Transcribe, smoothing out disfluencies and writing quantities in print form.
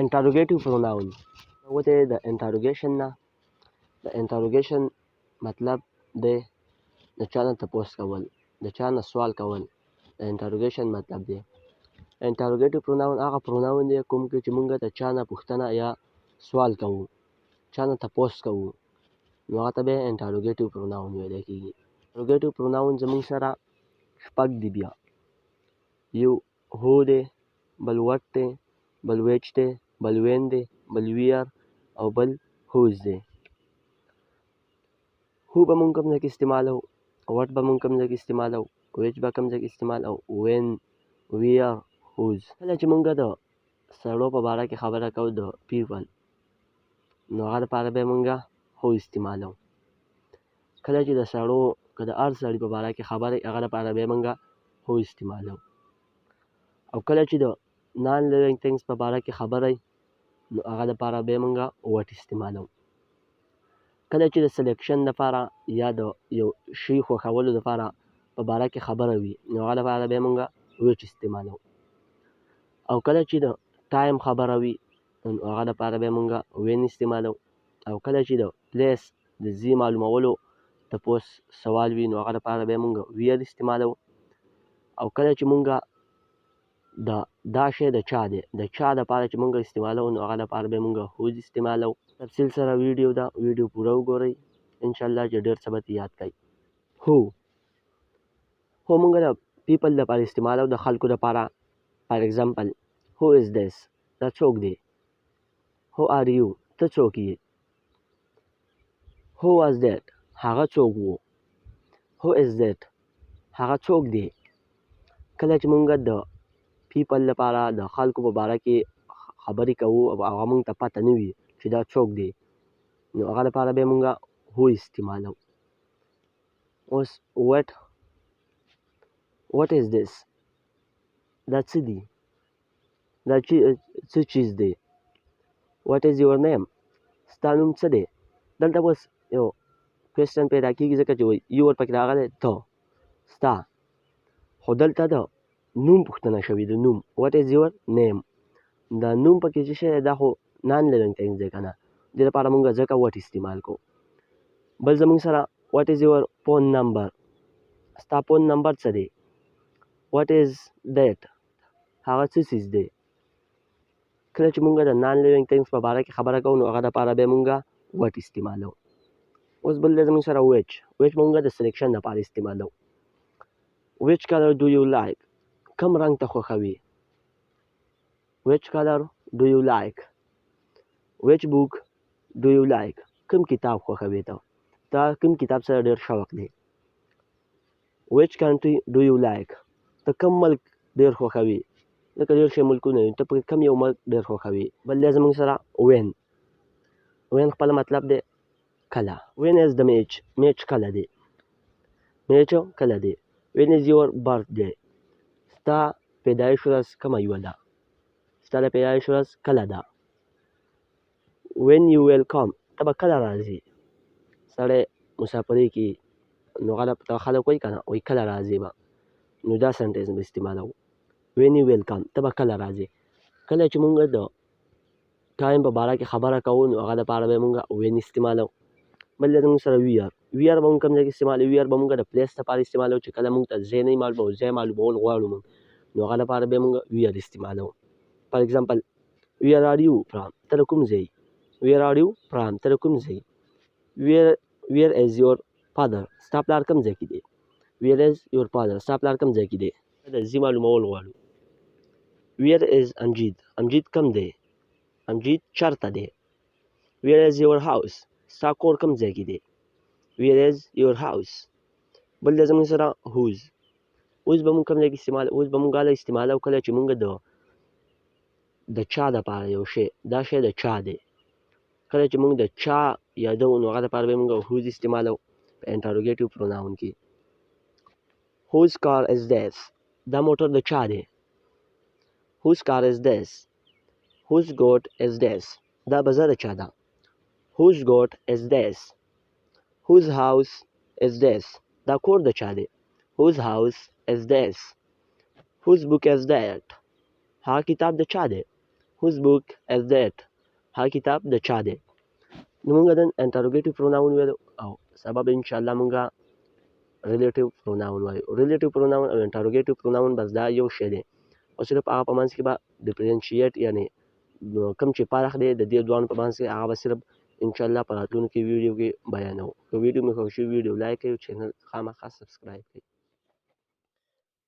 Interrogative pronoun وته د انټروګیشن نه د انټروګیشن مطلب دی د چا نه تپوس کول، د چا نه سوال کول، د انټروګیشن مطلب دی. انټروګیټیو پروناون هغه پروناون دی کوم کې چې مونږ د چا نه پوښتنه یا سوال کوو، چا نه تپوس کوو، نو هغه ته بیا انټروګیټیو پروناون ویلی کېږي. انټروګیټیو پروناون زموږ سره شپږ دي بیا. یو هو دی، بل وټ دی، بل ویچ دی، بل وین دی، بل ویر او بل هوز دی. هو به مونږ کوم ځای کې استعمالوو، وټ به مونږ کوم ځای کې استعمالوو، ویچ به کوم ځای کې استعمالوو، وین، ویر، هوز. کله چې مونږ د سړو په باره کې خبره کوو د پیپل، نو هغه دپاره به مونږ هو استعمالوو. کله چې د سړو که د هر سړي په باره کې خبره هغه دپاره به مونږ هو استعمالوو. او کله چې د نان لیوینګ تھنګس په باره کې خبره وي، نو هغه دپاره به مونږ وټ استعمالوو. کله چې د سلیکشن دپاره یا د یو شي خوښولو دپاره په باره کې خبره وي، نو هغه دپاره به مونږ ویچ استعمالوو. او کله چې د ټایم خبره وي، نو هغه دپاره به مونږ وین استعمالوو. او کله چې د پلیس د ځای معلومولو تپوس سوال وي، نو هغه دپاره به مونږ ویر استعمالوو. او کله چې مونږ دا شی د چا دی، د چا دپاره چې مونږ استعمالوو، نو هغه دپاره به مونږ هوز استعمالوو. تفصیل سره ویډیو ده، ویډیو پوره وګورئ انشاءالله چې ډېر څه به یاد کړئ. هو مونږ د پیپل دپاره استعمالوو، د خلکو دپاره. فار ایگزامپل هو از دس، دا څوک دی. هو آر یو، ته څوک یې. هو واز دیٹ، هغه څوک و. هو از دیٹ، هغه څوک دی. کله چې مونږ د پیپل لپاره د خلکو په باره کې خبرې کوو او هغه مونږ ته پته نه وي چې دا څوک دی، نو هغه لپاره به مونږ هو استعمالوو. اوس وټ از دس، دا څه دی، دا څه چیز دی. وټ از یور نیم، ستا نوم څه دی. دلته اوس یو کوېسچن پیدا کېږي ځکه چې یو ورپکې راغلی ته، ستا. خو دلته د نوم پوښتنه شوې، د نوم. وټ از یور نیم، دا نوم پکې چې شی دی دا خو نان لیوینګ تھنګس دی که نه، دې لپاره مونږ ځکه وټ استعمال کوو. بل زموږ سره وټ از یور فون نمبر، ستا فون نمبر څه دی. وټ از دیٹ، هغه څه څیز دی. کله چې مونږ د نان لیوینګ تھنګس په باره کې خبره کوو، نو هغه دپاره به مونږ وټ استعمالوو. اوس بل دی زموږ سره ویچ. ویچ مونږ د سلیکشن دپاره استعمالوو. ویچ کلر ډو یو لایک، کوم رنګ ته خوښوي. ویچ کلر ډو یو لایک. ویچ بوک ډو یو لایک، کوم کتاب خوښوي ته، تا کوم کتاب سره ډېر شوق دی. ویچ کنټري ډو یو لایک، ته کوم ملک ډېر خوښوي. ځکه ډېر شی ملکونه وي، ته پکې کوم یو ملک ډېر خوښوي. بل دی زموږ سره وین. وین خپله مطلب دی کله. وین از د میچ، میچ کله دی. میچ کله دی. وین از یور برث ډے، ستا پیدایش ورځ کومه یوه ده، ستا د پیدایش ورځ کله ده. وین یو ویل کم، ته به کله راځې. سړی مسافرۍ کې نو هغه ته خلک وایي که نه، وایي کله راځې به، نو دا سنټنس به استعمالوو. وین یو ویل کم، ته به کله راځې. کله چې مونږ د ټایم په باره کې خبره کوو، نو هغه دپاره به مونږ وین استعمالوو. بل دی زموږ سره ویر. ویر به مونږ کوم ځای کې استعمالوو. ویر به مونږ د پلیس دپاره استعمالوو چې کله مونږ ته ځای نه وي معلومه او ځای معلومول غواړو مونږ، نو هغه دپاره به مونږ ویر استعمالوو. فار ایگزامپل ویر آر یو فرام، ته د کوم ځای. ویر آر یو فرام، ته د کوم ځای. ویر از یور فادر، ستا پلار کوم ځای کې دی. ویر از یور فادر، ستا پلار کوم ځای کې دی. د ځای معلومول غواړو. ویر از امجید، امجید کوم دی. امجید چېرته دی. ویر از یور هاوس، ستا کور کوم ځای کې دی. ویر از یور هاوس. بل دی زموږ سره هوز. اوس به مونږ کوم ځای کې استعمال، اوس به مونږ هله استعمالوو کله چې مونږ د چا دپاره یو شی، دا شی د چا دی. کله چې مونږ د چا یادوو، نو هغه دپاره به مونږ هوز استعمالوو په انټروګیټیو پروناون کې. هوز کار از دیس، دا موټر د چا دی. هوز کار از دیس. هوز ګوټ از دیس، دا بزه د چا ده. هوز ګوټ از دیس. هوز هاوس از دیس، دا کور د چا دی. هوز هاوس از دیس. هوز بوک از دیٹ، هغه کتاب د چا دی. whose book is that هغه کتاب د چا دی نو موږ نن انټروګیټیو پروناون ویلو او سبا به انشاءالله موږ ریلیټیو پروناون وایو ریلیټیو پروناون او انټروګیټیو پروناون بس دا یو شی دی او صرف هغه په منځ کې به ډیفرنشیټ یعنی کوم چې فرق دی د دې دواړو په منځ کې هغه به صرف انشاءالله په راتلونکي ویډیو کې بیانوو که ویډیو مې خوښ شي ویډیو لایک کړئ چینل خامخا سبسکرایب کړئ